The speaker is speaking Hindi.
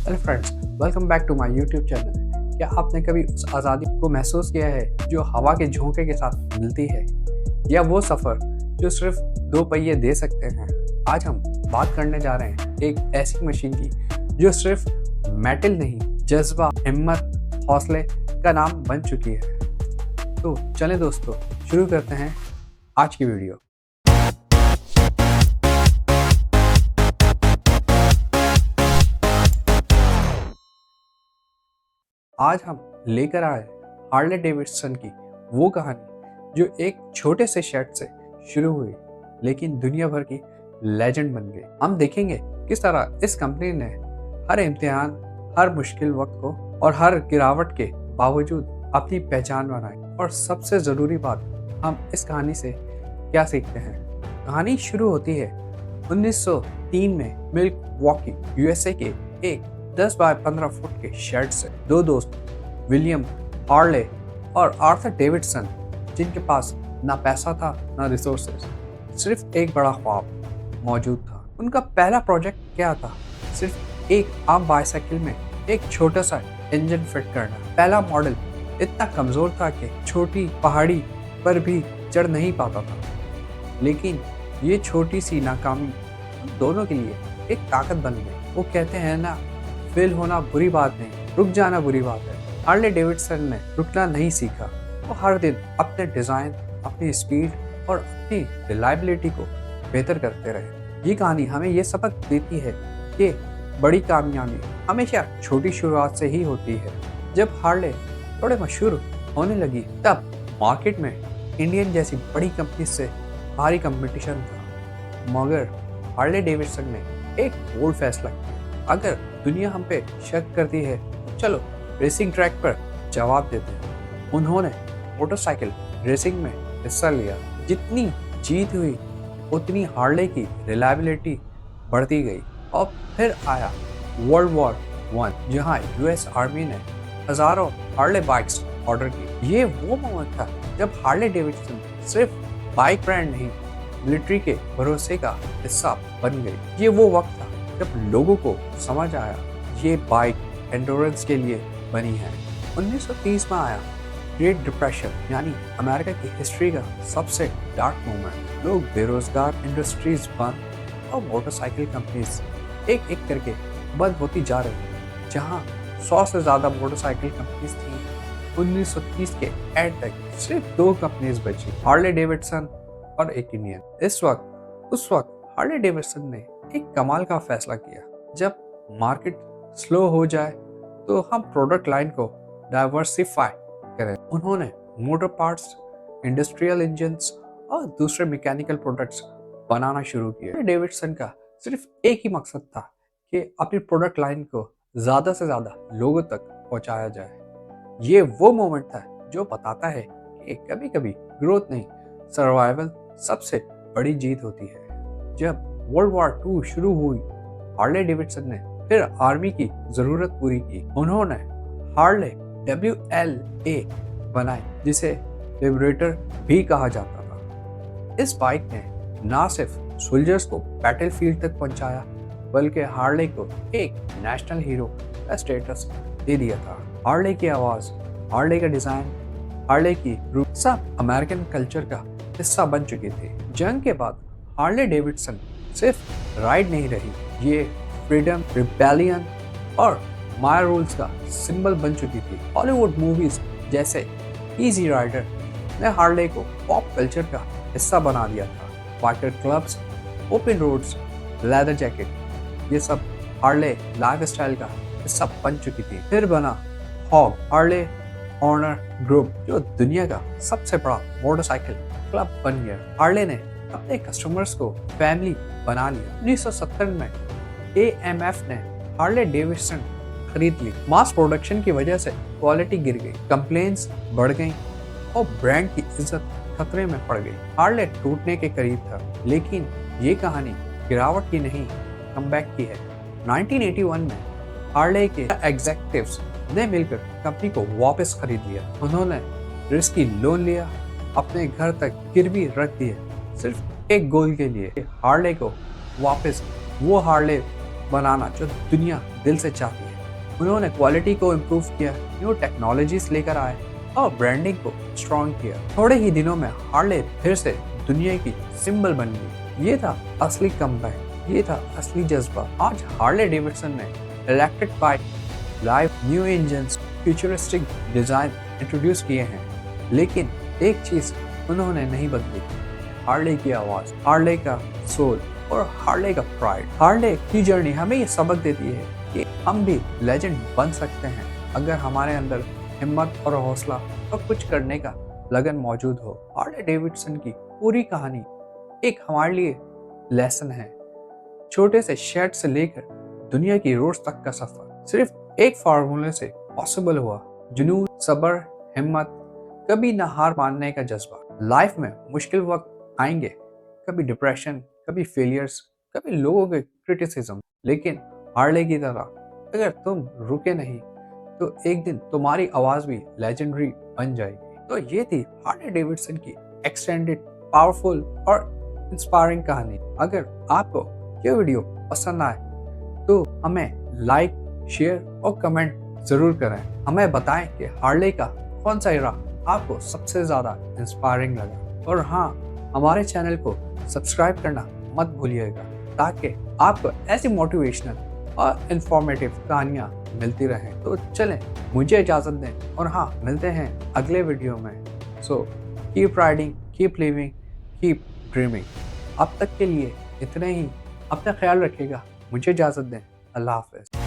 Hello friends, welcome back to my YouTube channel. क्या आपने कभी उस आज़ादी को महसूस किया है जो हवा के झोंके के साथ मिलती है, या वो सफ़र जो सिर्फ दो पहिए दे सकते हैं? आज हम बात करने जा रहे हैं एक ऐसी मशीन की जो सिर्फ मेटल नहीं, जज्बा, हिम्मत, हौसले का नाम बन चुकी है। तो चलें दोस्तों, शुरू करते हैं आज की वीडियो। आज हम लेकर आए हार्ले डेविडसन की वो कहानी जो एक छोटे से शेड से शुरू हुई लेकिन दुनिया भर की लेजेंड बन गई। हम देखेंगे किस तरह इस कंपनी ने हर इम्तिहान, हर मुश्किल वक्त को और हर गिरावट के बावजूद अपनी पहचान बनाई। और सबसे ज़रूरी बात, हम इस कहानी से क्या सीखते हैं। कहानी शुरू होती है 1903 में मिल्वॉकी, यूएसए के एक 10 बाय 15 फुट के शेड से। दो दोस्त, विलियम हार्ले और आर्थर डेविडसन, जिनके पास ना पैसा था ना रिसोर्सेज, सिर्फ एक बड़ा ख्वाब मौजूद था। उनका पहला प्रोजेक्ट क्या था? सिर्फ एक आम बाइसाइकिल में एक छोटा सा इंजन फिट करना। पहला मॉडल इतना कमजोर था कि छोटी पहाड़ी पर भी चढ़ नहीं पाता था, लेकिन ये छोटी सी नाकामी उन दोनों के लिए एक ताकत बन गई। वो कहते हैं ना, फेल होना बुरी बात नहीं, रुक जाना बुरी बात है। हार्ले डेविडसन ने रुकना नहीं सीखा। वो हर दिन अपने डिज़ाइन, अपनी स्पीड और अपनी रिलायबिलिटी को बेहतर करते रहे। ये कहानी हमें ये सबक देती है कि बड़ी कामयाबी हमेशा छोटी शुरुआत से ही होती है। जब हार्ले थोड़े मशहूर होने लगी, तब मार्केट में इंडियन जैसी बड़ी कंपनी से भारी कंपटीशन था। मगर हार्ले डेविडसन ने एक बोल्ड फैसला किया। अगर दुनिया हम पे शक करती है तो चलो रेसिंग ट्रैक पर जवाब देते हैं। उन्होंने मोटरसाइकिल रेसिंग में हिस्सा लिया। जितनी जीत हुई उतनी हार्ले की रिलायबिलिटी बढ़ती गई। और फिर आया वर्ल्ड वॉर वन, जहां यूएस आर्मी ने हजारों हार्ले बाइक्स ऑर्डर की। ये वो मोमेंट था जब हार्ले डेविडसन सिर्फ बाइक ब्रांड नहीं, मिलिट्री के भरोसे का हिस्सा बन गई। ये वो वक्त था जब लोगों को समझ आया ये बाइक एंडोरेंस के लिए बनी है। 1930 में आया ग्रेट डिप्रेशन, यानी अमेरिका की हिस्ट्री का सबसे डार्क मोमेंट। लोग बेरोजगार, इंडस्ट्रीज बंद और मोटरसाइकिल कंपनीज एक एक करके बंद होती जा रही हैं। जहां 100 से ज़्यादा मोटरसाइकिल कंपनीज थी, 1930 के एंड तक सिर्फ 2 कंपनीज बची, हार्ले डेविडसन और एक इंडियन। उस वक्त हार्ले डेविडसन ने एक कमाल का फैसला किया। जब मार्केट स्लो हो जाए तो हम प्रोडक्ट लाइन को डाइवर्सिफाई करें। उन्होंने मोटर पार्ट्स, इंडस्ट्रियल इंजन्स और दूसरे मैकेनिकल प्रोडक्ट्स बनाना शुरू किए। डेविडसन का सिर्फ एक ही मकसद था कि अपनी प्रोडक्ट लाइन को ज़्यादा से ज़्यादा लोगों तक पहुंचाया जाए। ये वो मोमेंट था जो बताता है कि कभी कभी ग्रोथ नहीं, सर्वाइवल सबसे बड़ी जीत होती है। जब वर्ल्ड वॉर 2 शुरू हुई, हार्ले डेविडसन ने फिर आर्मी की जरूरत पूरी की। उन्होंने हार्ले WLA बनाई, जिसे लिबरेटर भी कहा जाता था। इस बाइक ने ना सिर्फ सोल्जर्स को बैटलफील्ड तक पहुंचाया, बल्कि हार्ले को एक नेशनल हीरो का स्टेटस दे दिया था। हार्ले की आवाज, हार्ले का डिजाइन, हार्ले की रूप सब अमेरिकन कल्चर का हिस्सा बन चुके थे। जंग के बाद हार्ले डेविडसन सिर्फ राइड नहीं रही, ये फ्रीडम, रिबेलियन और माय रूल्स का सिंबल बन चुकी थी। हॉलीवुड मूवीज जैसे इजी राइडर ने हार्ले को पॉप कल्चर का हिस्सा बना दिया था। Biker clubs, open roads, leather jacket, ये सब हार्ले लाइफस्टाइल का हिस्सा बन चुकी थी। फिर बना हॉग, हार्ले ऑनर ग्रुप, जो दुनिया का सबसे बड़ा मोटरसाइकिल क्लब बन गया। हार्ले ने अपने कस्टमर्स को फैमिली बना लिया। 1970 में AMF ने हार्ले डेविडसन खरीद ली। मास प्रोडक्शन की वजह से क्वालिटी गिर गई, कंप्लेंट्स बढ़ गई और ब्रांड की इज्जत खतरे में पड़ गई। हार्ले टूटने के करीब था, लेकिन ये कहानी गिरावट की नहीं, कमबैक की है। 1981 में हार्ले के एग्जीक्यूटिव्स ने मिलकर कंपनी को वापस खरीद लिया। उन्होंने रिस्की लोन लिया, अपने घर तक गिरवी रख दिए, सिर्फ एक गोल के लिए, हार्ले को वापस वो हार्ले बनाना जो दुनिया दिल से चाहती है। उन्होंने क्वालिटी को इम्प्रूव किया, न्यू टेक्नोलॉजीज लेकर आए और ब्रांडिंग को स्ट्रॉन्ग किया। थोड़े ही दिनों में हार्ले फिर से दुनिया की सिंबल बन गई। ये था असली कमबैक, ये था असली जज्बा। आज हार्ले डेविडसन ने electric bike, live new engines, futuristic design introduce किए हैं, लेकिन एक चीज उन्होंने नहीं बदली, हार्ले की आवाज, हार्ले का सोल और हार्ले का प्राइड। हार्ले की जर्नी हमें ये सबक देती है कि हम भी लेजेंड बन सकते हैं अगर हमारे अंदर हिम्मत और हौसला और कुछ करने का लगन मौजूद हो। हार्ले डेविडसन की पूरी कहानी एक हमारे लिए लेसन है। छोटे से शेड से लेकर दुनिया की रोड्स तक का सफर सिर्फ एक फार्मूले से पॉसिबल हुआ। जुनून, सब्र, हिम्मत, कभी ना हार मानने का जज्बा। लाइफ में मुश्किल वक्त आएंगे, कभी डिप्रेशन, कभी फेलियर्स, कभी लोगों के क्रिटिसिज्म, लेकिन हार्ले की तरह अगर तुम रुके नहीं तो एक दिन तुम्हारी आवाज भी लेजेंडरी बन जाएगी। तो ये थी हार्ले डेविडसन की एक्सटेंडेड, पावरफुल और इंस्पायरिंग कहानी। अगर आपको ये वीडियो पसंद आए तो हमें लाइक, शेयर और कमेंट जरूर करें। हमें बताएं कि हार्ले का कौन सा इरा आपको सबसे ज्यादा इंस्पायरिंग लगा। और हाँ, हमारे चैनल को सब्सक्राइब करना मत भूलिएगा ताकि आपको ऐसी मोटिवेशनल और इंफॉर्मेटिव कहानियाँ मिलती रहें। तो चलें, मुझे इजाज़त दें और हाँ, मिलते हैं अगले वीडियो में। So keep riding, keep living, keep dreaming. अब तक के लिए इतने ही। अपना ख्याल रखिएगा, मुझे इजाज़त दें। अल्लाह हाफ़िज़।